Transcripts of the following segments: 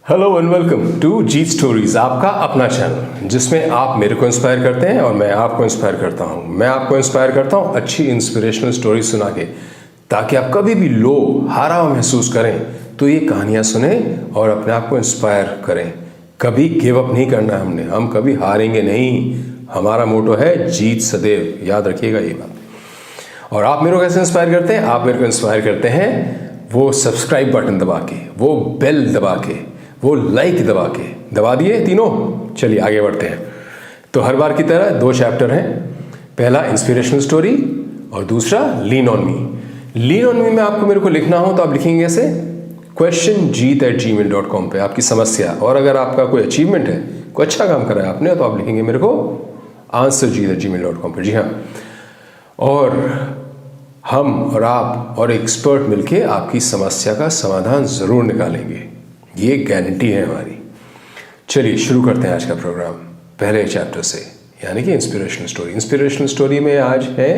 Hello and welcome to Jeet stories, आपका अपना channel जिसमें आप मेरे को इंस्पायर करते हैं और मैं आपको इंस्पायर करता हूं। मैं आपको इंस्पायर करता हूं अच्छी इंस्पिरेशनल स्टोरी सुना के, ताकि आप कभी भी लो हारा हुआ महसूस करें तो ये कहानियां सुने और अपने आप को इंस्पायर करें। कभी गिव अप नहीं करना है हमने, हम कभी हारेंगे नहीं। हमारा मोटो है जीत सदैव, याद रखिएगा ये बात। और आप मेरे को कैसे इंस्पायर करते हैं? आप मेरे को इंस्पायर करते हैं वो सब्सक्राइब बटन दबा के, वो बेल दबा के, वो लाइक दबा के। दबा दिए तीनों? चलिए आगे बढ़ते हैं। तो हर बार की तरह दो चैप्टर हैं, पहला इंस्पिरेशनल स्टोरी और दूसरा lean on me. Lean on me में आपको मेरे को लिखना हो तो आप लिखेंगे ऐसे questionjeet@gmail.com पे आपकी समस्या, और अगर आपका कोई अचीवमेंट है, कोई अच्छा काम करा है आपने, तो आप लिखेंगे मेरे को answerjeet@gmail.com पे। जी हाँ, और हम और आप और एक्सपर्ट मिलके आपकी समस्या का समाधान ज़रूर निकालेंगे, ये गारंटी है हमारी। चलिए शुरू करते हैं आज का प्रोग्राम पहले चैप्टर से, यानी कि इंस्पिरेशनल स्टोरी। इंस्पिरेशनल स्टोरी में आज है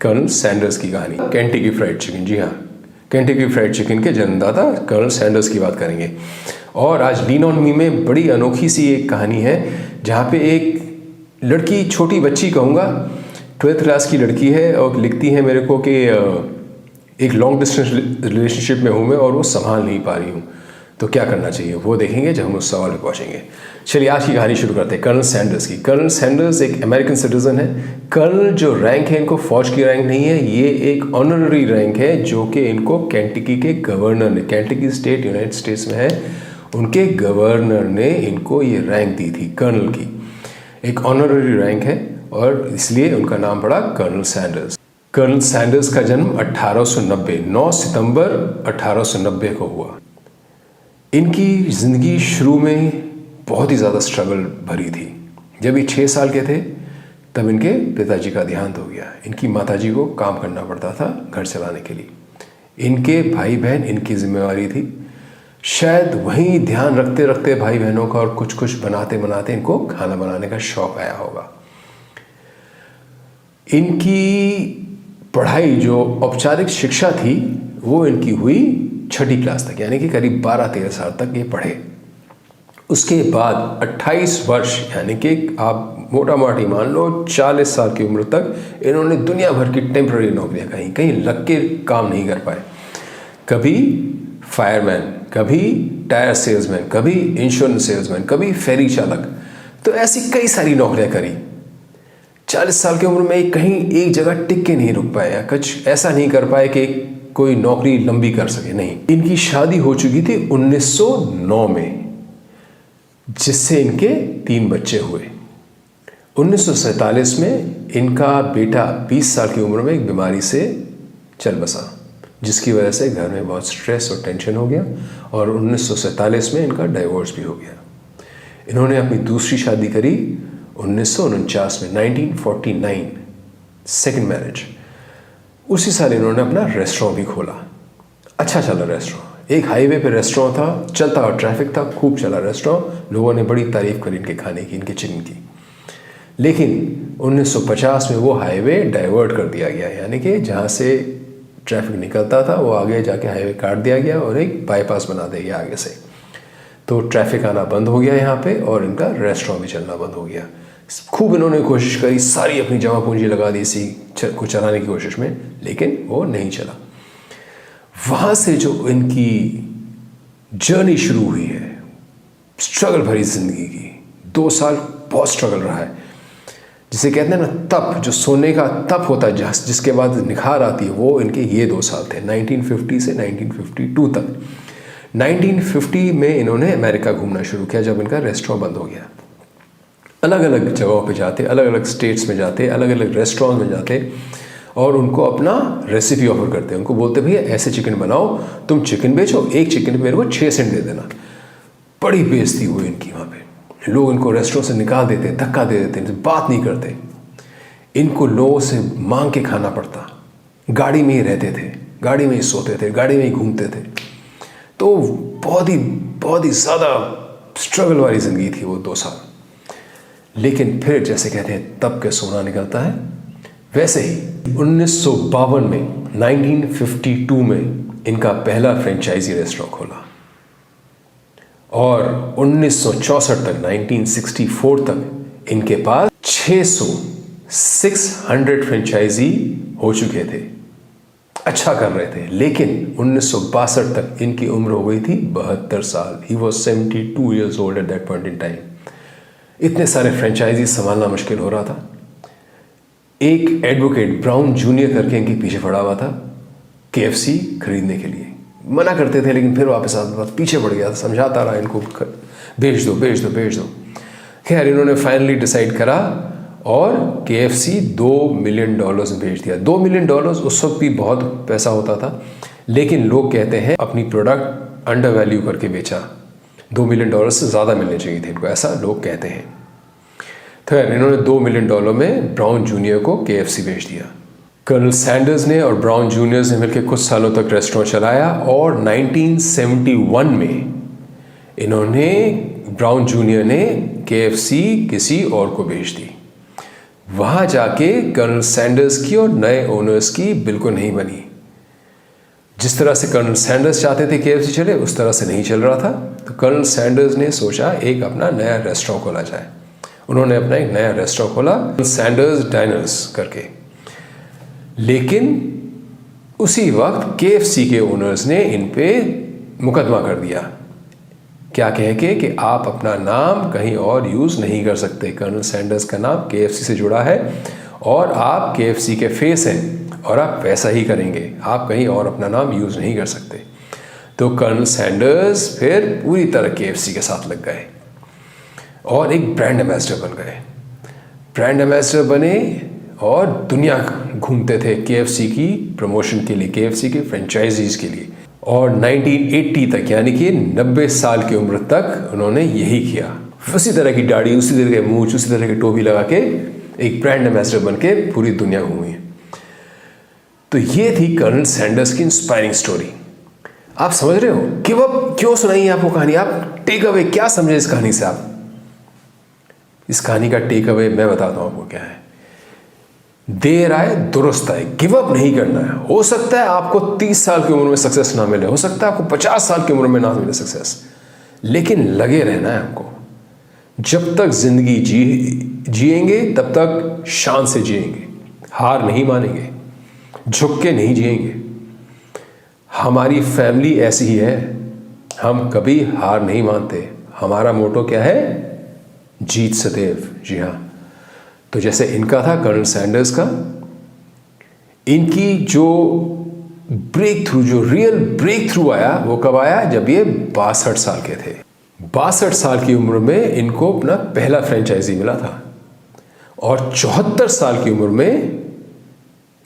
कर्नल सैंडर्स की कहानी, केंटकी फ्राइड चिकन। जी हाँ, केंटकी फ्राइड चिकन के जन्मदाता कर्नल सैंडर्स की बात करेंगे। और आज लीन ऑन मी में बड़ी अनोखी सी एक कहानी है, जहाँ पे एक लड़की, छोटी बच्ची कहूँगा, 12th क्लास की लड़की है, और लिखती है मेरे को कि एक लॉन्ग डिस्टेंस रिलेशनशिप में हूँ मैं और वो संभाल नहीं पा रही हूँ, तो क्या करना चाहिए वो देखेंगे जब हम उस सवाल पे पहुँचेंगे। चलिए आज की कहानी शुरू करते हैं कर्नल सैंडर्स की। कर्नल सैंडर्स एक अमेरिकन सिटीजन है। कर्नल जो रैंक है इनको फौज की रैंक नहीं है, ये एक ऑनररी रैंक है जो कि इनको केंटकी के गवर्नर ने, केंटकी स्टेट यूनाइटेड स्टेट्स में है, उनके गवर्नर ने इनको ये रैंक दी थी कर्नल की। एक ऑनररी रैंक है और इसलिए उनका नाम पड़ा कर्नल सैंडर्स। कर्नल सैंडर्स का जन्म 1890 9 सितंबर 1890 को हुआ। इनकी ज़िंदगी शुरू में बहुत ही ज़्यादा स्ट्रगल भरी थी। जब ये 6 साल के थे तब इनके पिताजी का देहांत हो गया। इनकी माताजी को काम करना पड़ता था घर चलाने के लिए। इनके भाई बहन इनकी जिम्मेवारी थी। शायद वहीं ध्यान रखते रखते भाई बहनों का और कुछ कुछ बनाते बनाते इनको खाना बनाने का शौक आया होगा। इनकी पढ़ाई, जो औपचारिक शिक्षा थी, वो इनकी हुई 6ठी क्लास तक, यानी कि करीब 12-13 साल तक ये पढ़े। उसके बाद 28 वर्ष, यानी कि आप मोटा मोटी मान लो 40 साल की उम्र तक इन्होंने दुनिया भर की टेम्पररी नौकरियां, कहीं कहीं लग के काम नहीं कर पाए। कभी फायरमैन, कभी टायर सेल्समैन, कभी इंश्योरेंस सेल्समैन, कभी फेरी चालक, तो ऐसी कई सारी नौकरियां करी। 40 साल की उम्र में कहीं एक जगह टिक के नहीं रुक पाए, या कुछ ऐसा नहीं कर पाए कि कोई नौकरी लंबी कर सके। नहीं, इनकी शादी हो चुकी थी 1909 में, जिससे इनके 3 बच्चे हुए। 1947 में इनका बेटा 20 साल की उम्र में एक बीमारी से चल बसा, जिसकी वजह से घर में बहुत स्ट्रेस और टेंशन हो गया, और 1947 में इनका डाइवोर्स भी हो गया। इन्होंने अपनी दूसरी शादी करी 1949 में, 1949, सेकेंड मैरिज। उसी साल इन्होंने अपना रेस्टोरेंट भी खोला। अच्छा चला रेस्टोरेंट, एक हाईवे पे रेस्टोरेंट था, चलता हुआ ट्रैफिक था, खूब चला रेस्टोरेंट, लोगों ने बड़ी तारीफ करी इनके खाने की, इनके चिकन की। लेकिन 1950 में वो हाईवे डाइवर्ट कर दिया गया, यानी कि जहाँ से ट्रैफिक निकलता था वो आगे जाके हाईवे काट दिया गया और एक बाईपास बना दिया गया आगे से। तो ट्रैफिक आना बंद हो गया यहाँ पे, और इनका रेस्टोरेंट भी चलना बंद हो गया। खूब इन्होंने कोशिश करी, सारी अपनी जमा पूंजी लगा दी इसी को चलाने की कोशिश में, लेकिन वो नहीं चला। वहाँ से जो इनकी जर्नी शुरू हुई है, स्ट्रगल भरी जिंदगी की, 2 साल बहुत स्ट्रगल रहा है। जिसे कहते हैं ना तप, जो सोने का तप होता है जिसके बाद निखार आती है, वो इनके ये 2 साल थे, 1950 से 1952 तक। 1950 में इन्होंने अमेरिका घूमना शुरू किया, जब इनका रेस्टोरेंट बंद हो गया। अलग अलग जगहों पे जाते, अलग अलग स्टेट्स में जाते, अलग अलग रेस्टोरेंट में जाते, और उनको अपना रेसिपी ऑफर करते। उनको बोलते भैया ऐसे चिकन बनाओ, तुम चिकन बेचो, एक चिकन पे मेरे को 6 सेंट दे देना। बड़ी बेइज्जती हुई इनकी वहाँ पे। लोग इनको रेस्टोरेंट से निकाल देते, धक्का दे देते, इनसे बात नहीं करते। इनको लोगों से मांग के खाना पड़ता। गाड़ी में ही रहते थे, गाड़ी में ही सोते थे, गाड़ी में ही घूमते थे। तो बहुत ही ज़्यादा स्ट्रगल वाली ज़िंदगी थी वो 2 साल। लेकिन फिर जैसे कहते हैं तब के सोना निकलता है, वैसे ही 1952 में, 1952 में इनका पहला फ्रेंचाइजी रेस्टोरेंट खोला। और 1964 तक 1964 तक इनके पास 600 फ्रेंचाइजी हो चुके थे, अच्छा कर रहे थे। लेकिन 1962 तक इनकी उम्र हो गई थी 72 साल। He was 72 years old at that point in time. इतने सारे फ्रेंचाइजी संभालना मुश्किल हो रहा था। एक एडवोकेट ब्राउन जूनियर करके इनके पीछे पड़ा हुआ था KFC खरीदने के लिए। मना करते थे लेकिन फिर वापस आता था, पीछे पड़ गया था, समझाता रहा इनको बेच दो बेच दो बेच दो। खैर इन्होंने फाइनली डिसाइड करा और KFC $2 मिलियन में बेच दिया। $2 मिलियन उस वक्त भी बहुत पैसा होता था, लेकिन लोग कहते हैं अपनी प्रोडक्ट अंडर वैल्यू करके बेचा। $2 मिलियन से ज़्यादा मिलने चाहिए थे इनको, ऐसा लोग कहते हैं। खैर इन्होंने $2 मिलियन में ब्राउन जूनियर को KFC बेच दिया। कर्नल सैंडर्स ने और ब्राउन जूनियर्स ने मिलकर कुछ सालों तक रेस्टोरेंट चलाया और 1971 में इन्होंने ब्राउन जूनियर ने KFC किसी और को बेच दी। वहाँ जाके कर्नल सैंडर्स की और नए ओनर्स की बिल्कुल नहीं बनी। जिस तरह से कर्नल सैंडर्स चाहते थे KFC चले, उस तरह से नहीं चल रहा था। तो कर्नल सैंडर्स ने सोचा एक अपना नया रेस्टोरेंट खोला जाए। उन्होंने अपना एक नया रेस्टोरेंट खोला, सैंडर्स डाइनर्स करके। लेकिन उसी वक्त KFC के ओनर्स ने इन पे मुकदमा कर दिया। क्या कह के कि आप अपना नाम कहीं और यूज़ नहीं कर सकते। कर्नल सैंडर्स का नाम KFC से जुड़ा है और आप KFC के फेस हैं और आप वैसा ही करेंगे, आप कहीं और अपना नाम यूज़ नहीं कर सकते। तो कर्नल सैंडर्स फिर पूरी तरह KFC के साथ लग गए और एक ब्रांड एम्बेसडर बन गए। ब्रांड एम्बेसडर बने और दुनिया घूमते थे KFC की प्रमोशन के लिए, KFC के फ्रेंचाइजीज के लिए। और 1980 तक यानी कि 90 साल की उम्र तक उन्होंने यही किया। उसी तरह की दाढ़ी, उसी तरह के मूंछ, उसी तरह की टोपी लगा के एक ब्रांड एम्बेसडर बन के पूरी दुनिया घूमी। तो ये थी कर्नल सैंडर्स की इंस्पायरिंग स्टोरी। आप समझ रहे हो कि वो क्यों सुनाई आपको कहानी? आप टेक अवे क्या समझे इस कहानी से? आप इस कहानी का टेक अवे मैं बताता हूं आपको क्या है। देर आए दुरुस्त आए, गिव अप नहीं करना है। हो सकता है आपको 30 साल की उम्र में सक्सेस ना मिले, हो सकता है आपको 50 साल की उम्र में ना मिले सक्सेस, लेकिन लगे रहना है आपको। जब तक जिंदगी जिएंगे तब तक शान से जिएंगे, हार नहीं मानेंगे, झुक के नहीं जिएंगे। हमारी फैमिली ऐसी ही है, हम कभी हार नहीं मानते। हमारा मोटो क्या है? जीत सदैव। जी हाँ। तो जैसे इनका था कर्नल सैंडर्स का, इनकी जो ब्रेक थ्रू, जो रियल ब्रेक थ्रू आया वो कब आया? जब ये 62 साल के थे। 62 साल की उम्र में इनको अपना पहला फ्रेंचाइजी मिला था और 74 साल की उम्र में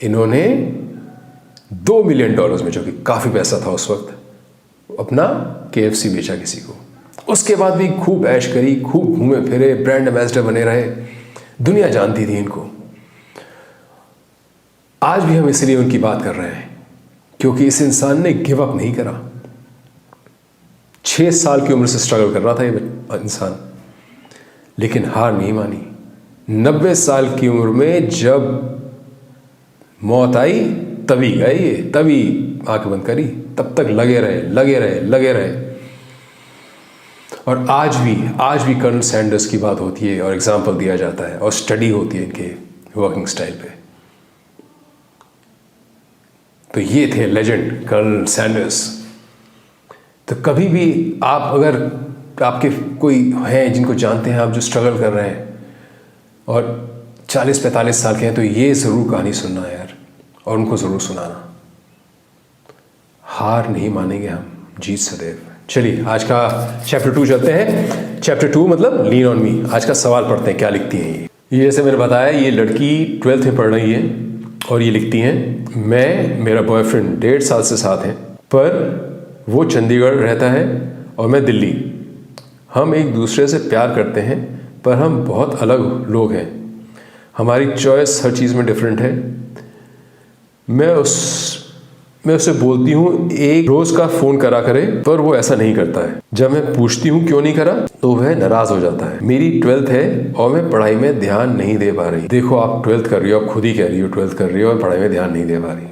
इन्होंने $2 मिलियन में, जो कि काफ़ी पैसा था उस वक्त, अपना KFC बेचा किसी को। उसके बाद भी खूब ऐश करी, खूब घूमे फिरे, ब्रांड एम्बेसडर बने रहे, दुनिया जानती थी इनको। आज भी हम इसलिए उनकी बात कर रहे हैं क्योंकि इस इंसान ने गिव अप नहीं करा। 6 साल की उम्र से स्ट्रगल कर रहा था ये इंसान, लेकिन हार नहीं मानी। 90 साल की उम्र में जब मौत आई तभी गए ये, तभी आंख बंद करी, तब तक लगे रहे लगे रहे लगे रहे। और आज भी कर्नल सैंडर्स की बात होती है और एग्जाम्पल दिया जाता है और स्टडी होती है इनके वर्किंग स्टाइल पे। तो ये थे लेजेंड कर्नल सैंडर्स। तो कभी भी आप, अगर आपके कोई हैं जिनको जानते हैं आप, जो स्ट्रगल कर रहे हैं और 40-45 साल के हैं, तो ये ज़रूर कहानी सुनना है यार, और उनको ज़रूर सुनाना। हार नहीं मानेंगे हम, जीत सदैव। चलिए आज का चैप्टर 2 चलते हैं। चैप्टर 2 मतलब लीन ऑन मी। आज का सवाल पढ़ते हैं, क्या लिखती हैं ये जैसे मैंने बताया, ये लड़की 12th में पढ़ रही है और ये लिखती हैं, मैं, मेरा बॉयफ्रेंड 1.5 साल से साथ हैं, पर वो चंडीगढ़ रहता है और मैं दिल्ली। हम एक दूसरे से प्यार करते हैं पर हम बहुत अलग लोग हैं। हमारी चॉइस हर चीज़ में डिफरेंट है। मैं उससे बोलती हूँ एक रोज़ का फ़ोन करा करे, पर वो ऐसा नहीं करता है। जब मैं पूछती हूँ क्यों नहीं करा तो वह नाराज़ हो जाता है। मेरी 12th है और मैं पढ़ाई में ध्यान नहीं दे पा रही। देखो आप 12th कर रही हो, आप खुद ही कह रही हो 12th कर रही हो और पढ़ाई में ध्यान नहीं दे पा रही।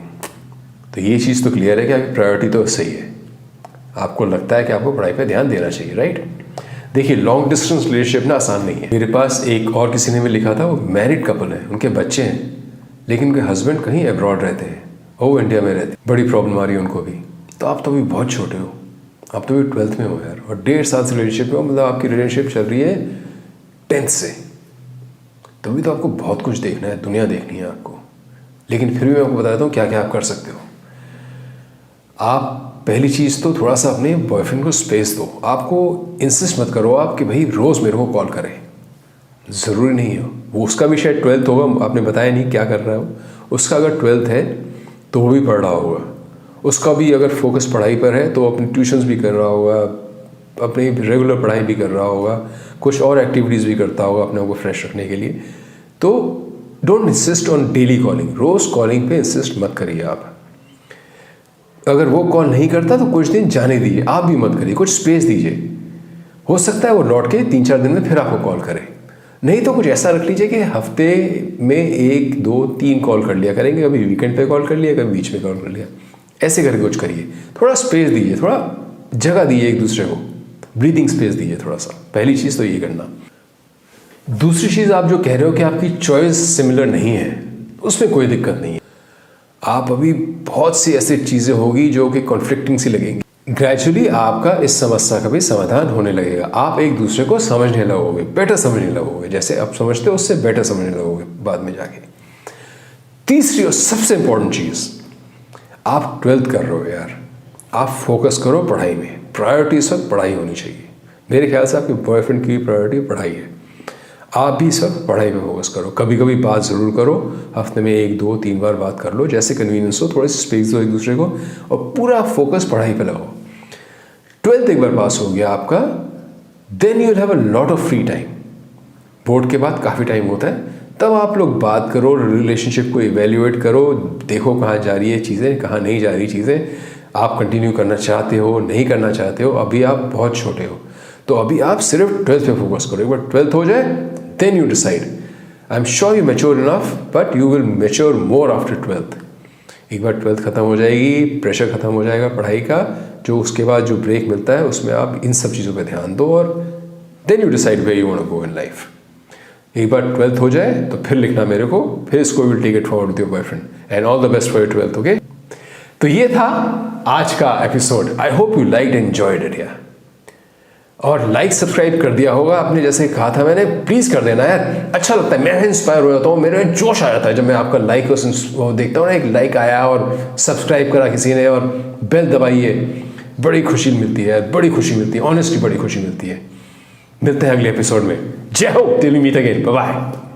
तो ये चीज़ तो क्लियर है कि आपकी प्रायोरिटी तो सही है। आपको लगता है कि आपको पढ़ाई पर ध्यान देना चाहिए, राइट? देखिए लॉन्ग डिस्टेंस रिलेशनशिप ना आसान नहीं है। मेरे पास एक और किसी ने भी लिखा था, वो मैरिड कपल है, उनके बच्चे हैं, लेकिन उनके हस्बैंड कहीं अब्रॉड रहते हैं और वो इंडिया में रहते हैं। बड़ी प्रॉब्लम आ रही है उनको भी। तो आप तो अभी बहुत छोटे हो, आप तो अभी 12th में हो यार, और 1.5 साल से रिलेशनशिप में हो, मतलब आपकी रिलेशनशिप चल रही है 10th से। तो अभी तो आपको बहुत कुछ देखना है, दुनिया देखनी है आपको। लेकिन फिर भी मैं आपको बता देता हूँ क्या क्या आप कर सकते हो। आप पहली चीज़ तो थोड़ा सा अपने बॉयफ्रेंड को स्पेस दो। आपको इंसिस्ट मत करो आप कि भाई रोज़ मेरे को कॉल करें, ज़रूरी नहीं है। वो उसका भी शायद 12th होगा, आपने बताया नहीं क्या कर रहा है वो। उसका अगर 12th है तो वो भी पढ़ रहा होगा, उसका भी अगर फोकस पढ़ाई पर है तो अपनी ट्यूशन्स भी कर रहा होगा, अपनी रेगुलर पढ़ाई भी कर रहा होगा, कुछ और एक्टिविटीज़ भी करता होगा अपने आप को फ्रेश रखने के लिए। तो don't insist on daily calling, रोज़ कॉलिंग पे इंसिस्ट मत करिए आप। अगर वो कॉल नहीं करता तो कुछ दिन जाने दीजिए, आप भी मत करिए, कुछ स्पेस दीजिए। हो सकता है वो लौट के 3-4 दिन में फिर आपको कॉल करे। नहीं तो कुछ ऐसा रख लीजिए कि हफ्ते में 1, 2, 3 कॉल कर लिया करेंगे, कभी वीकेंड पे कॉल कर लिया, कभी बीच में कॉल कर लिया, ऐसे करके कुछ करिए। थोड़ा स्पेस दीजिए, थोड़ा जगह दीजिए एक दूसरे को, ब्रीदिंग स्पेस दीजिए थोड़ा सा। पहली चीज़ तो ये करना। दूसरी चीज़, आप जो कह रहे हो कि आपकी चॉइस सिमिलर नहीं है, उसमें कोई दिक्कत नहीं है। आप अभी बहुत सी ऐसी चीज़ें होगी जो कि कॉन्फ्लिक्टिंग सी लगेंगी। ग्रेजुअली आपका इस समस्या का भी समाधान होने लगेगा। आप एक दूसरे को समझने लगोगे, बेटर समझने लगोगे, जैसे आप समझते हो उससे बेटर समझने लगोगे बाद में जाके। तीसरी और सबसे इंपॉर्टेंट चीज़, आप 12th कर रहे हो यार, आप फोकस करो पढ़ाई में। प्रायोरिटी इस वक्त पढ़ाई होनी चाहिए। मेरे ख्याल से आपके बॉयफ्रेंड की प्रायोरिटी पढ़ाई है, आप भी इस वक्त पढ़ाई पे फोकस करो। कभी कभी बात ज़रूर करो, हफ्ते में 1, 2, 3 बार बात कर लो, जैसे कन्वीनियंस हो, थोड़ी सी स्पेस दो एक दूसरे को, और पूरा फोकस पढ़ाई पे लगाओ। 12th एक बार पास हो गया आपका, then you will have a lot of free time. Board के बाद काफ़ी टाइम होता है, तब आप लोग बात करो, रिलेशनशिप को इवेल्युएट करो, देखो कहाँ जा रही है चीज़ें, कहाँ नहीं जा रही चीज़ें, आप कंटिन्यू करना चाहते हो, नहीं करना चाहते हो। अभी आप बहुत छोटे हो, तो अभी आप सिर्फ 12th पे फोकस करो। एक बार 12th हो जाए, then you decide. I'm sure you mature enough, but you will mature more after 12th. एक बार 12th खत्म हो जाएगी, प्रेशर खत्म हो जाएगा पढ़ाई का, जो उसके बाद जो ब्रेक मिलता है उसमें आप इन सब चीज़ों पे ध्यान दो, और then you decide where you want to go in life. एक बार 12th हो जाए तो फिर लिखना मेरे को, फिर इसको will take it forward with your boyfriend. And all the best for your 12th, okay? तो ये था आज का episode. I hope you liked and enjoyed it, yeah. और लाइक सब्सक्राइब कर दिया होगा आपने, जैसे कहा था मैंने, प्लीज़ कर देना यार, अच्छा लगता है। मैं इंस्पायर हो जाता हूँ, मेरे में जोश आ जाता है जब मैं आपका लाइक वो देखता हूँ ना, एक लाइक आया और सब्सक्राइब करा किसी ने और बेल दबाई है, बड़ी खुशी मिलती है यार, बड़ी खुशी मिलती है, ऑनेस्टली बड़ी खुशी मिलती है। मिलते हैं अगले एपिसोड में। जय हो, till we meet again, bye bye.